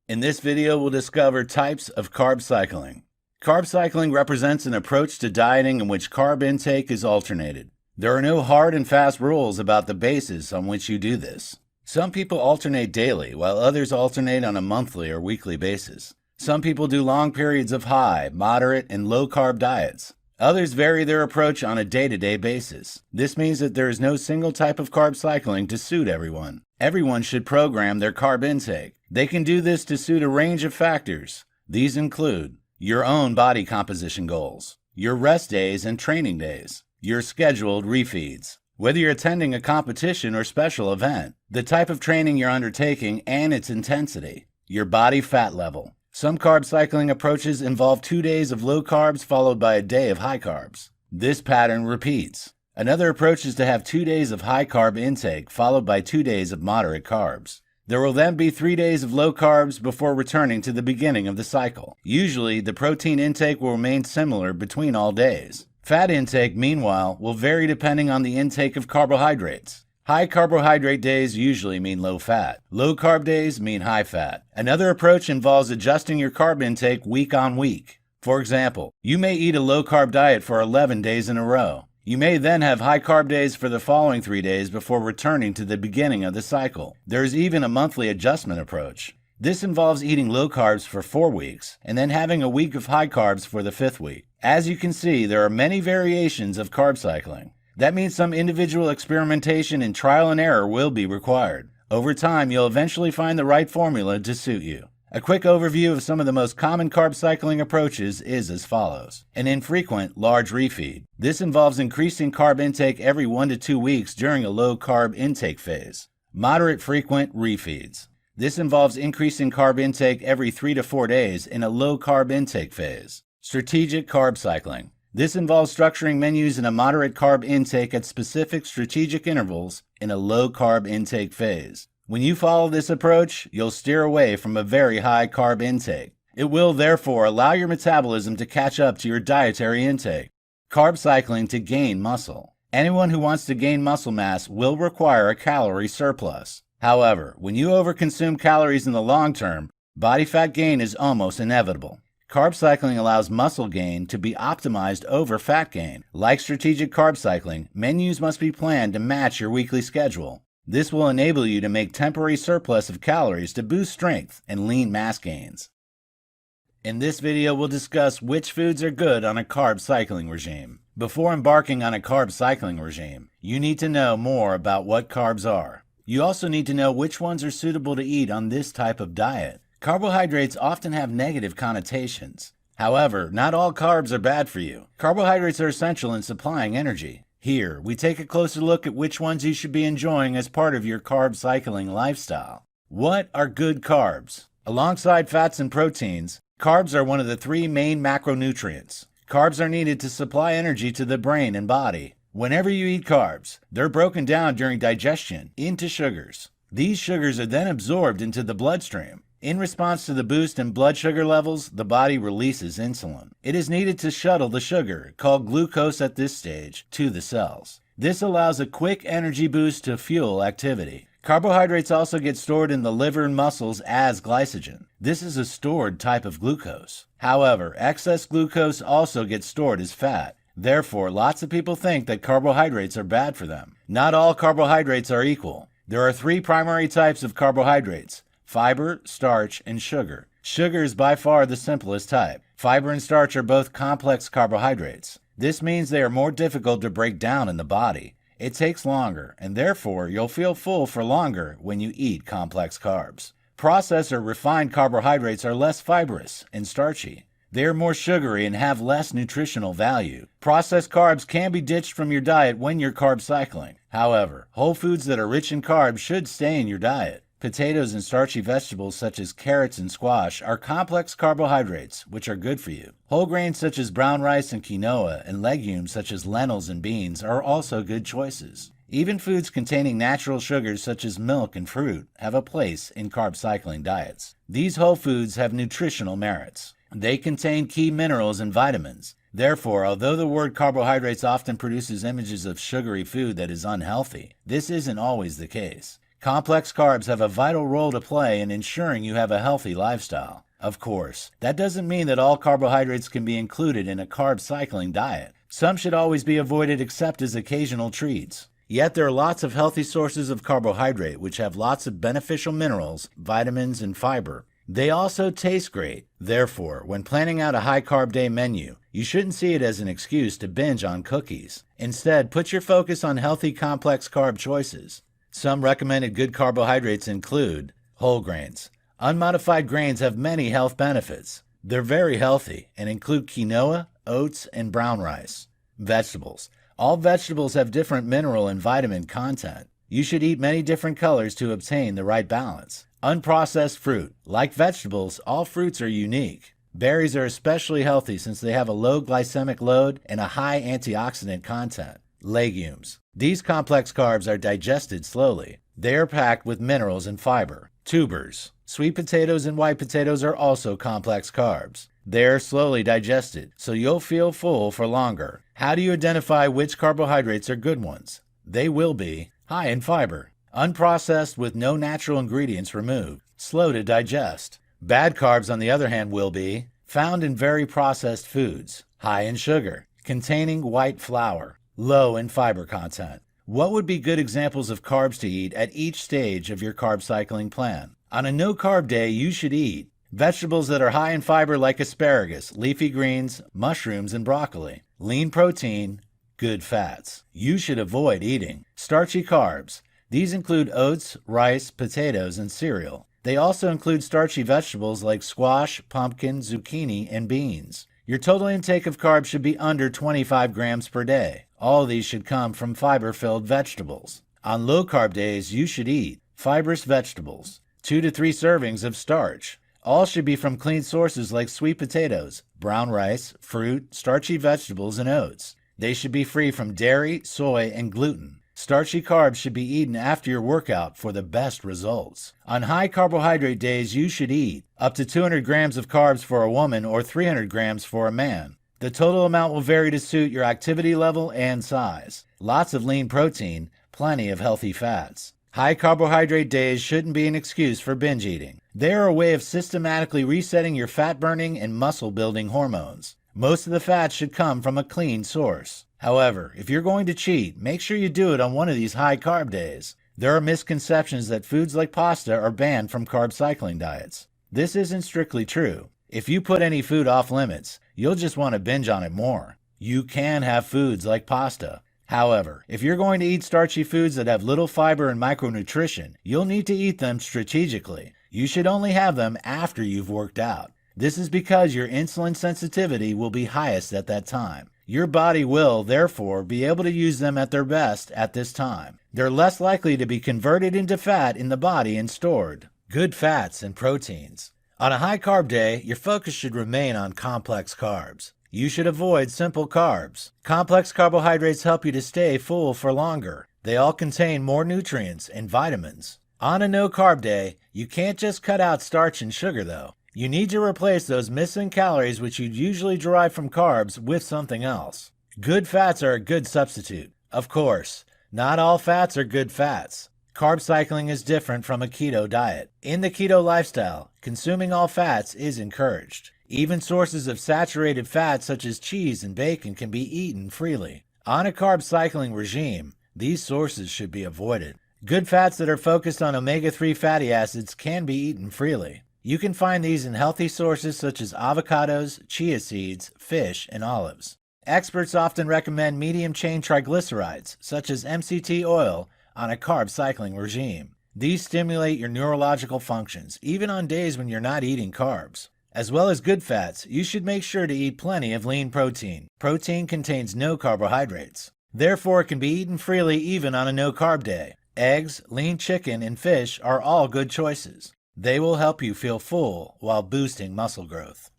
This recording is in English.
In this video, we'll discover types of carb cycling. Carb cycling represents an approach to dieting in which carb intake is alternated. There are no hard and fast rules about the basis on which you do this. Some people alternate daily, while others alternate on a monthly or weekly basis. Some people do long periods of high, moderate, and low-carb diets. Others vary their approach on a day-to-day basis. This means that there is no single type of carb cycling to suit everyone. Everyone should program their carb intake. They can do this to suit a range of factors. These include your own body composition goals, your rest days and training days, your scheduled refeeds, whether you're attending a competition or special event, the type of training you're undertaking and its intensity, your body fat level. Some carb cycling approaches involve 2 days of low carbs followed by a day of high carbs. This pattern repeats. Another approach is to have 2 days of high carb intake followed by 2 days of moderate carbs. There will then be 3 days of low carbs before returning to the beginning of the cycle. Usually, the protein intake will remain similar between all days. Fat intake, meanwhile, will vary depending on the intake of carbohydrates. High carbohydrate days usually mean low fat. Low carb days mean high fat. Another approach involves adjusting your carb intake week on week. For example, you may eat a low carb diet for 11 days in a row. You may then have high carb days for the following 3 days before returning to the beginning of the cycle. There is even a monthly adjustment approach. This involves eating low carbs for 4 weeks and then having a week of high carbs for the 5th week. As you can see, there are many variations of carb cycling. That means some individual experimentation and trial and error will be required. Over time, you'll eventually find the right formula to suit you. A quick overview of some of the most common carb cycling approaches is as follows. An infrequent, large refeed. This involves increasing carb intake every 1 to 2 weeks during a low carb intake phase. Moderate frequent refeeds. This involves increasing carb intake every 3 to 4 days in a low carb intake phase. Strategic carb cycling. This involves structuring menus in a moderate carb intake at specific strategic intervals in a low carb intake phase. When you follow this approach, you'll steer away from a very high carb intake. It will therefore allow your metabolism to catch up to your dietary intake. Carb cycling to gain muscle. Anyone who wants to gain muscle mass will require a calorie surplus. However, when you overconsume calories in the long term, body fat gain is almost inevitable. Carb cycling allows muscle gain to be optimized over fat gain. Like strategic carb cycling, menus must be planned to match your weekly schedule. This will enable you to make temporary surplus of calories to boost strength and lean mass gains. In this video, we'll discuss which foods are good on a carb cycling regime. Before embarking on a carb cycling regime, you need to know more about what carbs are. You also need to know which ones are suitable to eat on this type of diet. Carbohydrates often have negative connotations. However, not all carbs are bad for you. Carbohydrates are essential in supplying energy. Here, we take a closer look at which ones you should be enjoying as part of your carb cycling lifestyle. What are good carbs? Alongside fats and proteins, carbs are one of the 3 main macronutrients. Carbs are needed to supply energy to the brain and body. Whenever you eat carbs, they're broken down during digestion into sugars. These sugars are then absorbed into the bloodstream. In response to the boost in blood sugar levels, the body releases insulin. It is needed to shuttle the sugar, called glucose at this stage, to the cells. This allows a quick energy boost to fuel activity. Carbohydrates also get stored in the liver and muscles as glycogen. This is a stored type of glucose. However, excess glucose also gets stored as fat. Therefore, lots of people think that carbohydrates are bad for them. Not all carbohydrates are equal. There are 3 primary types of carbohydrates: fiber, starch, and sugar. Sugar is by far the simplest type. Fiber and starch are both complex carbohydrates. This means they are more difficult to break down in the body. It takes longer, and therefore you'll feel full for longer when you eat complex carbs. Processed or refined carbohydrates are less fibrous and starchy. They are more sugary and have less nutritional value. Processed carbs can be ditched from your diet when you're carb cycling. However, whole foods that are rich in carbs should stay in your diet. Potatoes and starchy vegetables such as carrots and squash are complex carbohydrates, which are good for you. Whole grains such as brown rice and quinoa and legumes such as lentils and beans are also good choices. Even foods containing natural sugars such as milk and fruit have a place in carb cycling diets. These whole foods have nutritional merits. They contain key minerals and vitamins. Therefore, although the word carbohydrates often produces images of sugary food that is unhealthy, this isn't always the case. Complex carbs have a vital role to play in ensuring you have a healthy lifestyle. Of course, that doesn't mean that all carbohydrates can be included in a carb cycling diet. Some should always be avoided except as occasional treats. Yet there are lots of healthy sources of carbohydrate which have lots of beneficial minerals, vitamins, and fiber. They also taste great. Therefore, when planning out a high-carb day menu, you shouldn't see it as an excuse to binge on cookies. Instead, put your focus on healthy complex carb choices. Some recommended good carbohydrates include whole grains. Unmodified grains have many health benefits. They're very healthy and include quinoa, oats, and brown rice. Vegetables. All vegetables have different mineral and vitamin content. You should eat many different colors to obtain the right balance. Unprocessed fruit. Like vegetables, all fruits are unique. Berries are especially healthy since they have a low glycemic load and a high antioxidant content. Legumes. These complex carbs are digested slowly. They are packed with minerals and fiber. Tubers. Sweet potatoes and white potatoes are also complex carbs. They're slowly digested, so you'll feel full for longer. How do you identify which carbohydrates are good ones? They will be high in fiber, unprocessed with no natural ingredients removed, slow to digest. Bad carbs, on the other hand, will be found in very processed foods, high in sugar, containing white flour, low in fiber content. What would be good examples of carbs to eat at each stage of your carb cycling plan? On a no-carb day, you should eat vegetables that are high in fiber like asparagus, leafy greens, mushrooms, and broccoli. Lean protein, good fats. You should avoid eating starchy carbs. These include oats, rice, potatoes, and cereal. They also include starchy vegetables like squash, pumpkin, zucchini, and beans. Your total intake of carbs should be under 25 grams per day. All of these should come from fiber-filled vegetables. On low-carb days, you should eat fibrous vegetables, 2 to 3 servings of starch. All should be from clean sources like sweet potatoes, brown rice, fruit, starchy vegetables, and oats. They should be free from dairy, soy, and gluten. Starchy carbs should be eaten after your workout for the best results. On high carbohydrate days, you should eat up to 200 grams of carbs for a woman or 300 grams for a man. The total amount will vary to suit your activity level and size. Lots of lean protein, plenty of healthy fats. High carbohydrate days shouldn't be an excuse for binge eating. They are a way of systematically resetting your fat-burning and muscle-building hormones. Most of the fats should come from a clean source. However, if you're going to cheat, make sure you do it on one of these high-carb days. There are misconceptions that foods like pasta are banned from carb cycling diets. This isn't strictly true. If you put any food off limits, you'll just want to binge on it more. You can have foods like pasta. However, if you're going to eat starchy foods that have little fiber and micronutrition, you'll need to eat them strategically. You should only have them after you've worked out. This is because your insulin sensitivity will be highest at that time. Your body will, therefore, be able to use them at their best at this time. They're less likely to be converted into fat in the body and stored. Good fats and proteins. On a high-carb day, your focus should remain on complex carbs. You should avoid simple carbs. Complex carbohydrates help you to stay full for longer. They all contain more nutrients and vitamins. On a no-carb day, you can't just cut out starch and sugar, though. You need to replace those missing calories which you'd usually derive from carbs with something else. Good fats are a good substitute. Of course, not all fats are good fats. Carb cycling is different from a keto diet. In the keto lifestyle, consuming all fats is encouraged. Even sources of saturated fat such as cheese and bacon can be eaten freely. On a carb cycling regime, these sources should be avoided. Good fats that are focused on omega-3 fatty acids can be eaten freely. You can find these in healthy sources such as avocados, chia seeds, fish, and olives. Experts often recommend medium-chain triglycerides, such as MCT oil, on a carb cycling regime. These stimulate your neurological functions, even on days when you're not eating carbs. As well as good fats, you should make sure to eat plenty of lean protein. Protein contains no carbohydrates. Therefore, it can be eaten freely even on a no-carb day. Eggs, lean chicken, and fish are all good choices. They will help you feel full while boosting muscle growth.